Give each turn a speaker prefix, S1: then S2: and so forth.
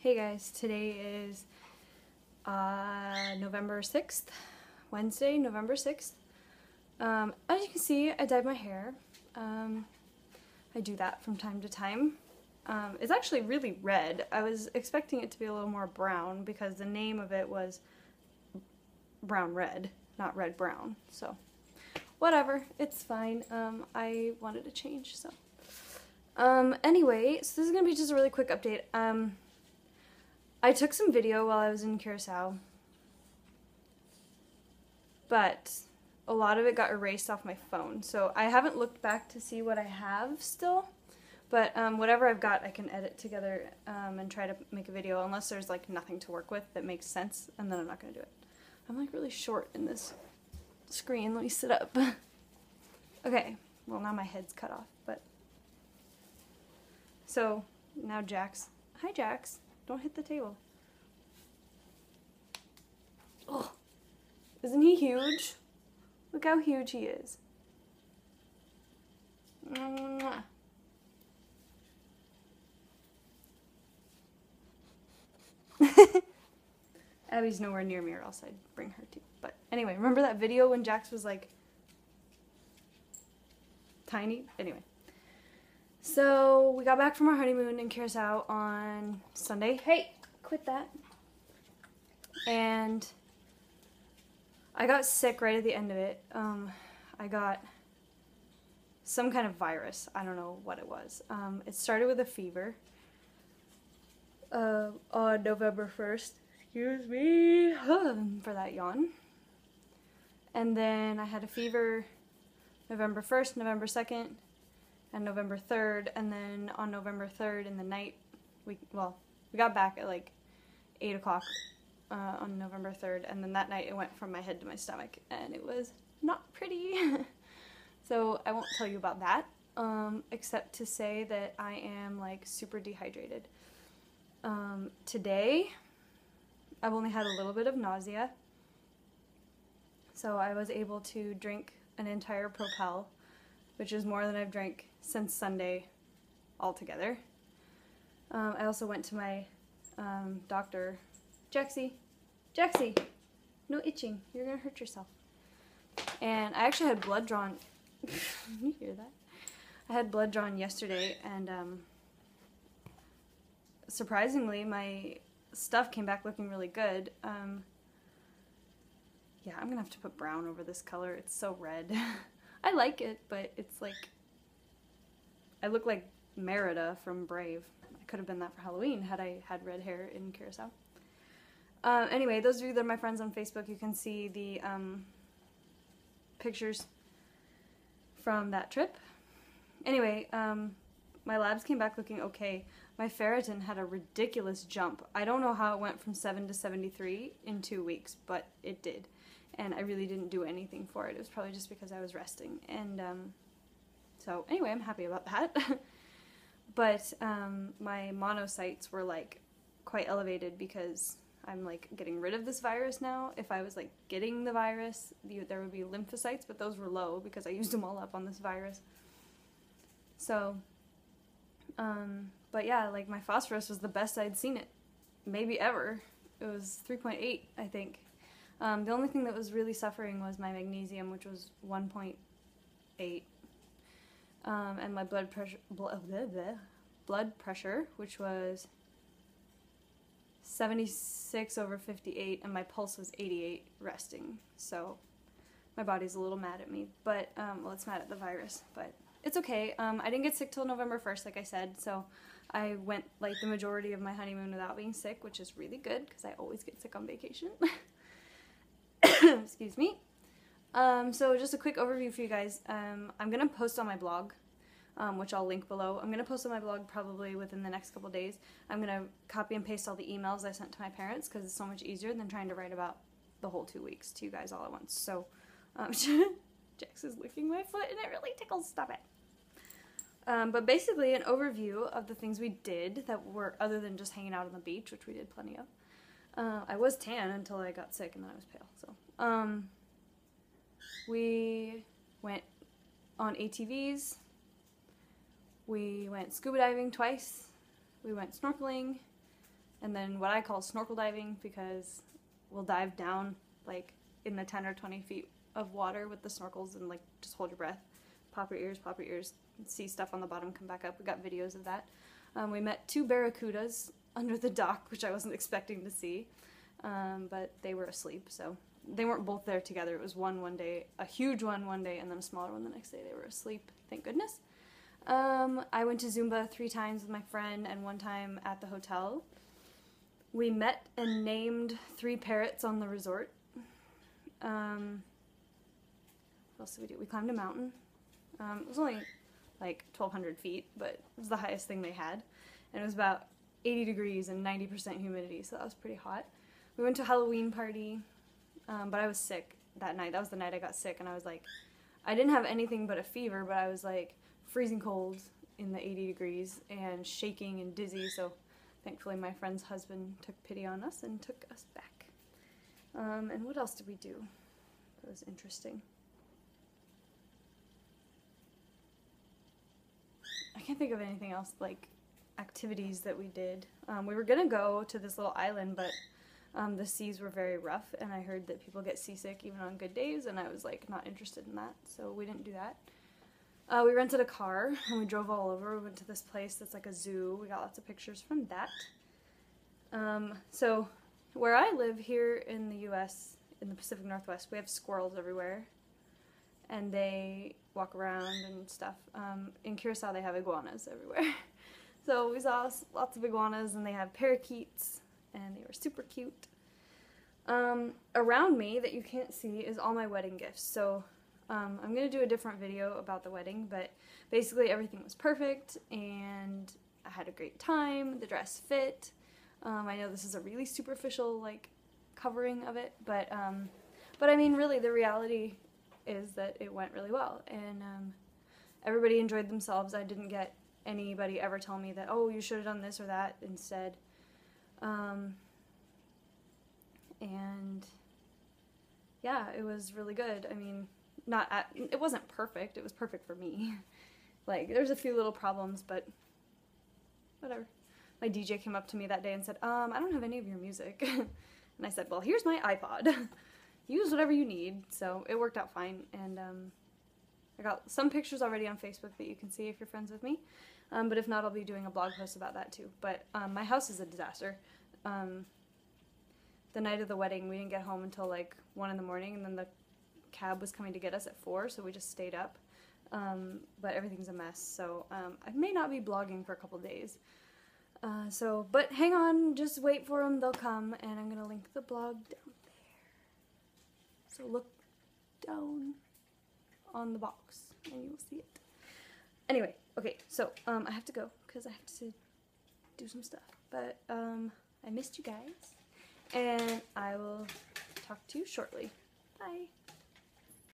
S1: Hey guys, today is November 6th, Wednesday, November 6th. As you can see, I dyed my hair. I do that from time to time. It's actually really red. I was expecting it to be a little more brown because the name of it was brown red, not red brown. So whatever, it's fine. I wanted to change, so. Anyway, so this is gonna be just a really quick update. I took some video while I was in Curacao, but a lot of it got erased off my phone, so I haven't looked back to see what I have still, but whatever I've got I can edit together and try to make a video, unless there's like nothing to work with that makes sense, and then I'm not gonna do it. I'm like really short in this screen. Let me sit up. Okay, well now my head's cut off, but so now Jax. Hi Jax. Don't hit the table. Oh, isn't he huge? Look how huge he is. Mwah. Abby's nowhere near me or else I'd bring her too. But anyway, remember that video when Jax was like tiny? Anyway. So we got back from our honeymoon in Curacao on Sunday. Hey, quit that. And I got sick right at the end of it. I got some kind of virus. I don't know what it was. It started with a fever on November 1st. Excuse me for that yawn. And then I had a fever November 1st, November 2nd, and November 3rd, and then on November 3rd in the night, we got back at like 8 o'clock on November 3rd, and then that night it went from my head to my stomach, and it was not pretty. So I won't tell you about that, except to say that I am like super dehydrated. Today, I've only had a little bit of nausea, so I was able to drink an entire Propel, which is more than I've drank since Sunday altogether. I also went to my doctor. Jaxie, no itching, you're gonna hurt yourself. And I actually had blood drawn. You hear that? I had blood drawn yesterday, and surprisingly my stuff came back looking really good. Yeah, I'm gonna have to put brown over this color. It's so red. I like it, but it's like, I look like Merida from Brave. I could have been that for Halloween had I had red hair in Curacao. Anyway, those of you that are my friends on Facebook, you can see the pictures from that trip. Anyway, my labs came back looking okay. My ferritin had a ridiculous jump. I don't know how it went from 7 to 73 in 2 weeks, but it did. And I really didn't do anything for it. It was probably just because I was resting. And so anyway, I'm happy about that. But my monocytes were like quite elevated because I'm like getting rid of this virus now. If I was like getting the virus, there would be lymphocytes, but those were low because I used them all up on this virus. So, but yeah, like my phosphorus was the best I'd seen it, maybe ever. It was 3.8, I think. The only thing that was really suffering was my magnesium, which was 1.8, and my blood pressure, which was 76/58, and my pulse was 88 resting. So my body's a little mad at me, but well, it's mad at the virus, but it's okay. I didn't get sick till November 1st, like I said, so I went like the majority of my honeymoon without being sick, which is really good because I always get sick on vacation. Excuse me. So just a quick overview for you guys. I'm gonna post on my blog, which I'll link below. I'm gonna post on my blog probably within the next couple days. I'm gonna copy and paste all the emails I sent to my parents because it's so much easier than trying to write about the whole 2 weeks to you guys all at once. So, Jax is licking my foot and it really tickles. Stop it. But basically an overview of the things we did that were other than just hanging out on the beach, which we did plenty of. I was tan until I got sick and then I was pale, so. We went on ATVs, we went scuba diving twice, we went snorkeling, and then what I call snorkel diving, because we'll dive down like in the 10 or 20 feet of water with the snorkels and like just hold your breath, pop your ears, see stuff on the bottom, come back up. We got videos of that. We met 2 barracudas under the dock, which I wasn't expecting to see, but they were asleep, so they weren't both there together. It was one day, a huge one day, and then a smaller one the next day. They were asleep, thank goodness. I went to Zumba 3 times with my friend and 1 time at the hotel. We met and named 3 parrots on the resort. What else did we do? We climbed a mountain. It was only like 1,200 feet, but it was the highest thing they had. And it was about 80 degrees and 90% humidity, so that was pretty hot. We went to a Halloween party, but I was sick that night. That was the night I got sick, and I was like, I didn't have anything but a fever, but I was like freezing cold in the 80 degrees and shaking and dizzy, so thankfully my friend's husband took pity on us and took us back. And what else did we do that was interesting? I can't think of anything else, like activities that we did. We were gonna go to this little island, but the seas were very rough, and I heard that people get seasick even on good days, and I was like not interested in that, so we didn't do that. We rented a car and we drove all over. We went to this place that's like a zoo. We got lots of pictures from that. So where I live here in the US, in the Pacific Northwest, we have squirrels everywhere, and they walk around and stuff. In Curacao they have iguanas everywhere. So we saw lots of iguanas, and they have parakeets, and they were super cute. Around me that you can't see is all my wedding gifts. So I'm going to do a different video about the wedding, but basically everything was perfect, and I had a great time. The dress fit. I know this is a really superficial like covering of it, but I mean really the reality is that it went really well, and everybody enjoyed themselves. I didn't get anybody ever tell me that, oh, you should have done this or that instead. And yeah, it was really good. I mean, it wasn't perfect. It was perfect for me. Like, there's a few little problems, but whatever. My DJ came up to me that day and said, I don't have any of your music. And I said, well, here's my iPod. Use whatever you need. So it worked out fine, and I got some pictures already on Facebook that you can see if you're friends with me. But if not, I'll be doing a blog post about that too. But my house is a disaster. The night of the wedding, we didn't get home until like 1 in the morning, and then the cab was coming to get us at 4, so we just stayed up. But everything's a mess, so I may not be blogging for a couple days. But hang on, just wait for them, they'll come, and I'm gonna link the blog down there. So look down on the box, and you'll see it. Anyway, okay, so I have to go, because I have to do some stuff. But I missed you guys, and I will talk to you shortly. Bye.